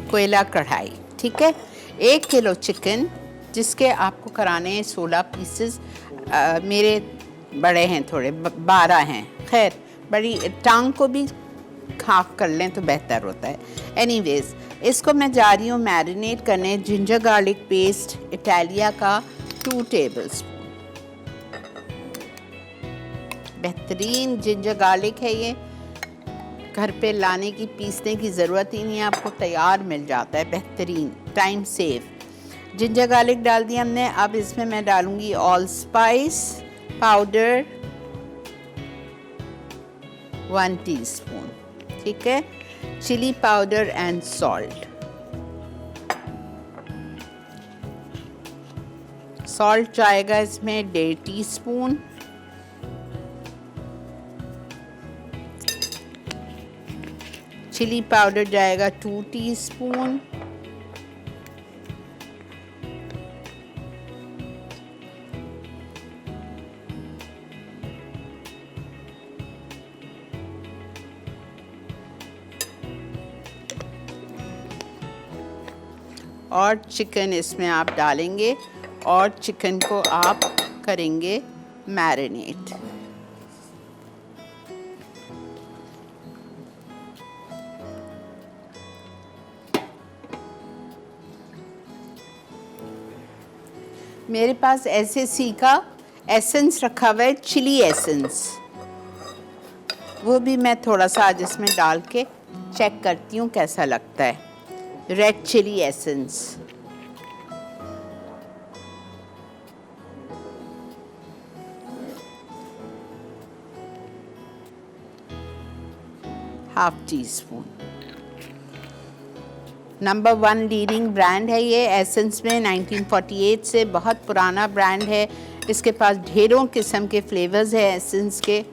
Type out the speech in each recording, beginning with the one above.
कोयला कढ़ाई, ठीक है। 1 किलो चिकन जिसके आपको कराने हैं 16 पीसेस। मेरे बड़े हैं थोड़े, 12 हैं। खैर बड़ी टांग को भी हाफ कर लें तो बेहतर होता है। एनीवेज, इसको मैं जा रही हूँ मैरिनेट करने। जिंजर गार्लिक पेस्ट इटालिया का 2 टेबलस्पून। बेहतरीन जिंजर गार्लिक है ये, घर पे लाने की पीसने की ज़रूरत ही नहीं है, आपको तैयार मिल जाता है। बेहतरीन, टाइम सेव। जिंजर गार्लिक डाल दिया हमने। अब इसमें मैं डालूंगी ऑल स्पाइस पाउडर 1 टीस्पून, ठीक है। Chilli powder and salt. Salt जाएगा इसमें 1.5 टीस्पून। चिली पाउडर जाएगा 2 टीस्पून। और चिकन इसमें आप डालेंगे और चिकन को आप करेंगे मैरिनेट। मेरे पास एसएससी का एसेंस रखा हुआ है, चिली एसेंस, वो भी मैं थोड़ा सा आज इसमें डाल के चेक करती हूँ कैसा लगता है। Red chilli essence. ½ teaspoon. Number 1 leading brand है ये एसेंस में, 1948 से, बहुत पुराना ब्रांड है। इसके पास ढेरों किस्म के फ्लेवर्स है एसेंस के।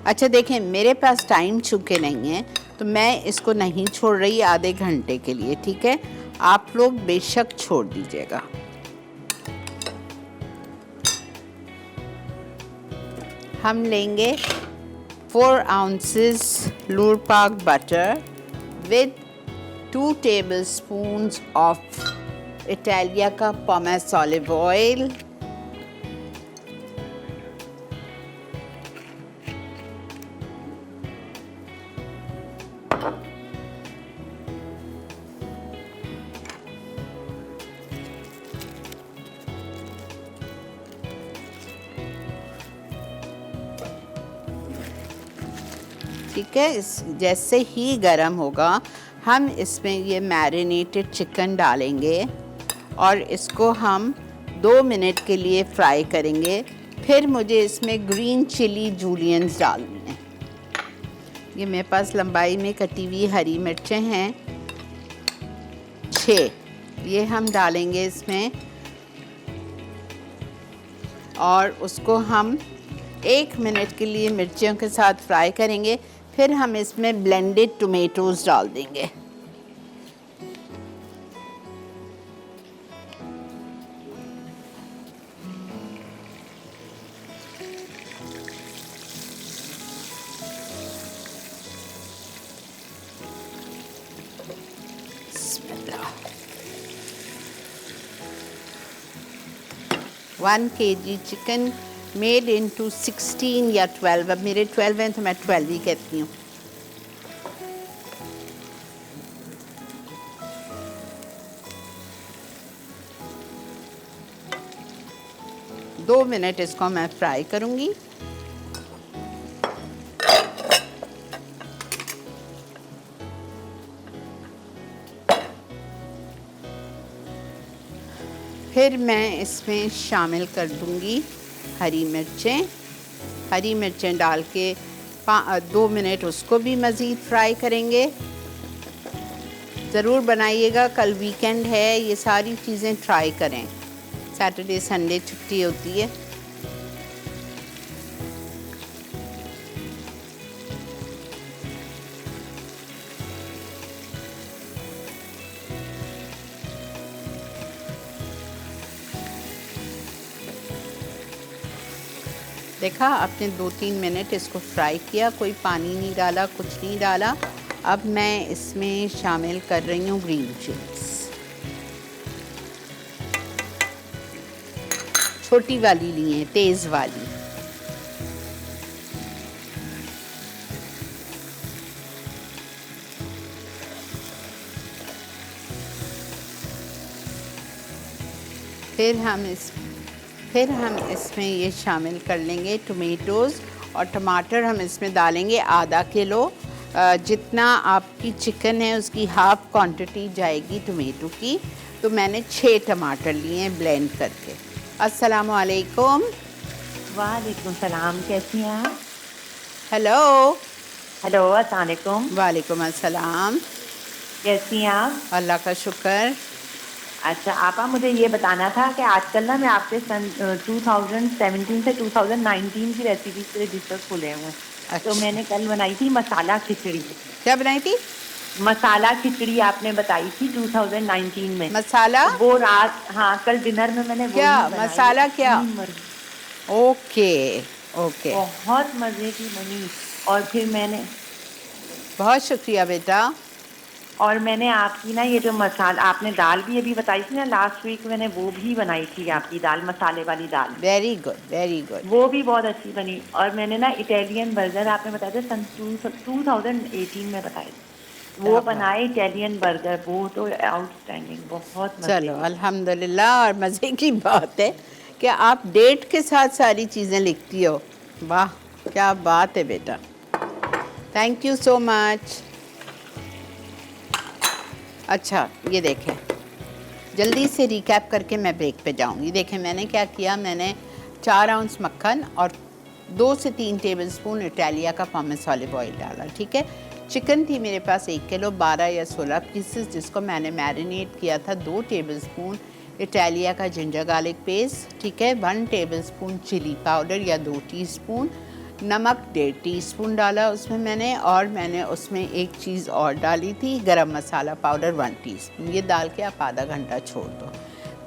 अच्छा देखें, मेरे पास टाइम चूँकि नहीं है तो मैं इसको नहीं छोड़ रही आधे घंटे के लिए, ठीक है। आप लोग बेशक छोड़ दीजिएगा। हम लेंगे 4 ounces लूर पाक butter with 2 tablespoons of Italia का पोमेस ऑलिव ऑयल, ठीक है। इस जैसे ही गरम होगा हम इसमें ये मैरिनेटेड चिकन डालेंगे और इसको हम 2 मिनट के लिए फ्राई करेंगे। फिर मुझे इसमें ग्रीन चिली जूलियंस डालनी है। ये मेरे पास लंबाई में कटी हुई हरी मिर्चें हैं 6, ये हम डालेंगे इसमें और उसको हम 1 मिनट के लिए मिर्चियों के साथ फ्राई करेंगे। फिर हम इसमें ब्लेंडेड टोमेटोज़ डाल देंगे। बिस्मिल्लाह। 1 kg चिकन मेड इनटू 16 या 12। अब मेरे 12 हैं तो मैं 12 ही कहती हूँ। दो मिनट इसको मैं फ्राई करूँगी। फिर मैं इसमें शामिल कर दूँगी हरी मिर्चें। हरी मिर्चें डाल के 2 मिनट उसको भी मज़ीद फ्राई करेंगे। ज़रूर बनाइएगा, कल वीकेंड है, ये सारी चीज़ें ट्राई करें। सैटरडे संडे छुट्टी होती है। देखा आपने, 2-3 मिनट इसको फ्राई किया, कोई पानी नहीं डाला, कुछ नहीं डाला। अब मैं इसमें शामिल कर रही हूँ ग्रीन चिलीज, छोटी वाली ली है, तेज़ वाली। फिर हम इसमें ये शामिल कर लेंगे टमेटोज़, और टमाटर हम इसमें डालेंगे आधा किलो। जितना आपकी चिकन है उसकी हाफ़ क्वांटिटी जाएगी टमेटो की। तो मैंने 6 टमाटर लिए हैं ब्लेंड करके। अस्सलाम वालेकुम। वालेकुम सलाम, कैसी हैं आप? हेलो। हेलो, अस्सलाम वालेकुम। वालेकुम अस्सलाम। कैसी हैं आप? अल्लाह का शुक्र। अच्छा आपा, मुझे ये बताना था कि आजकल ना मैं आपसे सन 2017 से 2019 की रेसिपी के रजिस्टर खुले हुए हैं। अच्छा। तो मैंने कल बनाई थी मसाला खिचड़ी। क्या बनाई थी? मसाला खिचड़ी आपने बताई थी 2019 में। मसाला वो रात, हाँ, कल डिनर में मैंने वो क्या? ही बनाई। मसाला क्या? इतनी ओके ओके, बहुत मज़े की बनी। और फिर बहुत शुक्रिया बेटा। मैंने आपकी ना ये जो मसाला आपने दाल भी अभी बताई थी ना लास्ट वीक, मैंने वो भी बनाई थी आपकी दाल, मसाले वाली दाल। Very good very good. वो भी बहुत अच्छी बनी। और मैंने ना इटालियन बर्गर आपने बताया था सन 2018 में बताए थे, वो बनाए इटालियन बर्गर, वो तो आउटस्टैंडिंग, बहुत मजे चलो के। अल्हम्दुलिल्लाह। और मज़े की बात है कि आप डेट के साथ सारी चीज़ें लिखती हो। वाह, क्या बात है बेटा। Thank you so much. अच्छा ये देखें, जल्दी से रिकैप करके मैं ब्रेक पे जाऊंगी। देखें मैंने क्या किया, मैंने 4 आउंस मक्खन और 2 से 3 टेबलस्पून इटालिया का पॉमेस ऑलिव ऑयल डाला। ठीक है। चिकन थी मेरे पास 1 किलो, 12 या 16 पीसेस, जिसको मैंने मैरिनेट किया था। 2 टेबलस्पून इटालिया का जिंजर गार्लिक पेस्ट। ठीक है। 1 टेबलस्पून चिली पाउडर या 2 टीस्पून, नमक 1.5 टीस्पून डाला उसमें मैंने, और मैंने उसमें एक चीज़ और डाली थी, गरम मसाला पाउडर 1 टीस्पून। ये डाल के आप आधा घंटा छोड़ दो।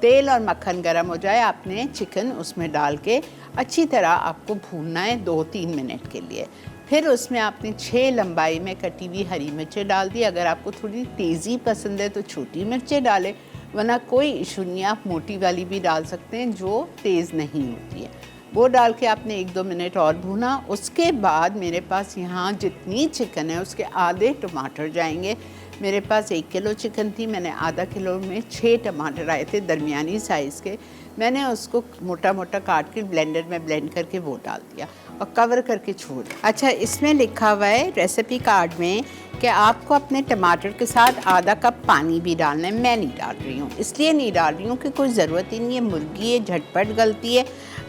तेल और मक्खन गरम हो जाए, आपने चिकन उसमें डाल के अच्छी तरह आपको भूनना है 2-3 मिनट के लिए। फिर उसमें आपने 6 लंबाई में कटी हुई हरी मिर्चें डाल दी। अगर आपको थोड़ी तेज़ी पसंद है तो छोटी मिर्चें डालें, वरना कोई इशू नहीं, आप मोटी वाली भी डाल सकते हैं जो तेज़ नहीं होती है। वो डाल के आपने 1-2 मिनट और भूना। उसके बाद मेरे पास यहाँ जितनी चिकन है उसके आधे टमाटर जाएंगे। मेरे पास 1 किलो चिकन थी, मैंने आधा किलो में 6 टमाटर आए थे दरमियानी साइज़ के। मैंने उसको मोटा मोटा काट के ब्लेंडर में ब्लेंड करके वो डाल दिया और कवर करके छोड़ दिया। अच्छा, इसमें लिखा हुआ है रेसिपी कार्ड में कि आपको अपने टमाटर के साथ आधा कप पानी भी डालना है। मैं नहीं डाल रही हूँ, इसलिए नहीं डाल रही हूँ कि कोई ज़रूरत ही नहीं है, मुर्गी है, झटपट गलती है।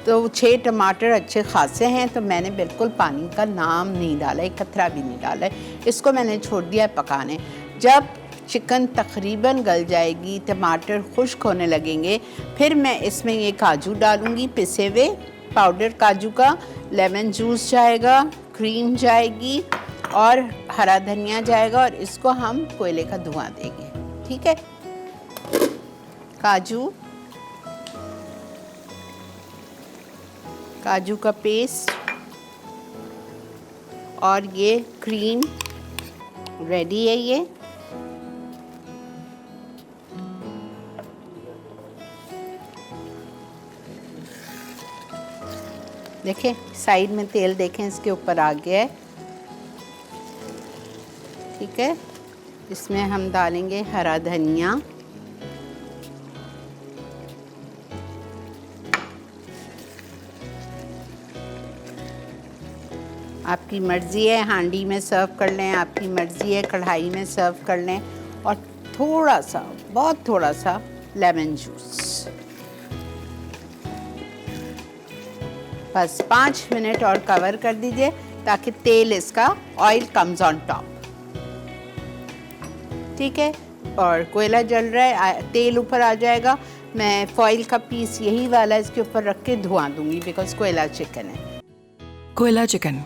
तो 6 टमाटर अच्छे खासे हैं, तो मैंने बिल्कुल पानी का नाम नहीं डाला, एक कतरा भी नहीं डाला है। इसको मैंने छोड़ दिया है पकाने। जब चिकन तकरीबन गल जाएगी, टमाटर खुश्क होने लगेंगे, फिर मैं इसमें ये काजू डालूँगी, पिसे हुए पाउडर काजू का, लेमन जूस जाएगा, क्रीम जाएगी और हरा धनिया जाएगा, और इसको हम कोयले का धुआं देंगे। ठीक है। काजू का पेस्ट और ये क्रीम रेडी है। ये देखें, साइड में तेल देखें, इसके ऊपर आ गया है। ठीक है। इसमें हम डालेंगे हरा धनिया, आपकी मर्ज़ी है हांडी में सर्व कर लें, आपकी मर्ज़ी है कढ़ाई में सर्व कर लें, और थोड़ा सा, बहुत थोड़ा सा लेमन जूस। बस 5 मिनट और कवर कर दीजिए ताकि तेल इसका ऑयल कम्स ऑन टॉप। ठीक है। और कोयला जल रहा है, तेल ऊपर आ जाएगा। मैं फॉइल का पीस यही वाला इसके ऊपर रख के धुआं दूंगी, बिकॉज कोयला चिकन है। कोयला चिकन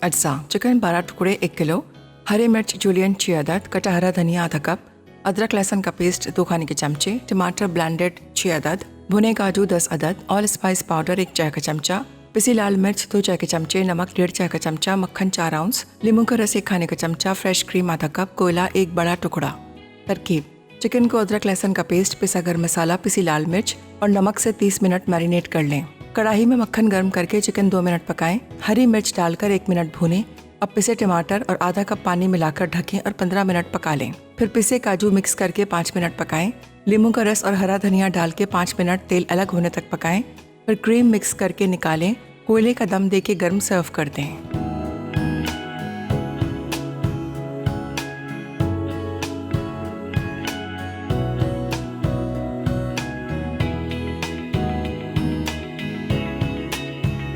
अज्जा: चिकन 12 टुकड़े 1 किलो, हरे मिर्च जूलियन 6 अदद, कटा हरा धनिया आधा कप, अदरक लहसुन का पेस्ट 2 खाने के चमचे, टमाटर ब्लेंडेड 6 अदद, भुने काजू 10 अदद, ऑल स्पाइस पाउडर 1 चाय का चमचा, पिसी लाल मिर्च 2 चाय के चमचे, नमक 1.5 चाय का चमचा, मक्खन 4 आउंस, नींबू का रस 1 खाने का चमचा, फ्रेश क्रीम आधा कप, कोयला 1 बड़ा टुकड़ा। तरकीब: चिकन को अदरक लहसुन का पेस्ट, पिसा गरम मसाला, पिसी लाल मिर्च और नमक से 30 मिनट मैरिनेट कर लें। कढ़ाई में मक्खन गर्म करके चिकन 2 मिनट पकाएं। हरी मिर्च डालकर 1 मिनट भूनें। अब पिसे टमाटर और आधा कप पानी मिलाकर ढकें और 15 मिनट पका लें। फिर पिसे काजू मिक्स करके 5 मिनट पकाएं। नींबू का रस और हरा धनिया डाल के 5 मिनट तेल अलग होने तक पकाएं। फिर क्रीम मिक्स करके निकालें। कोयले का दम देके गर्म सर्व कर दें।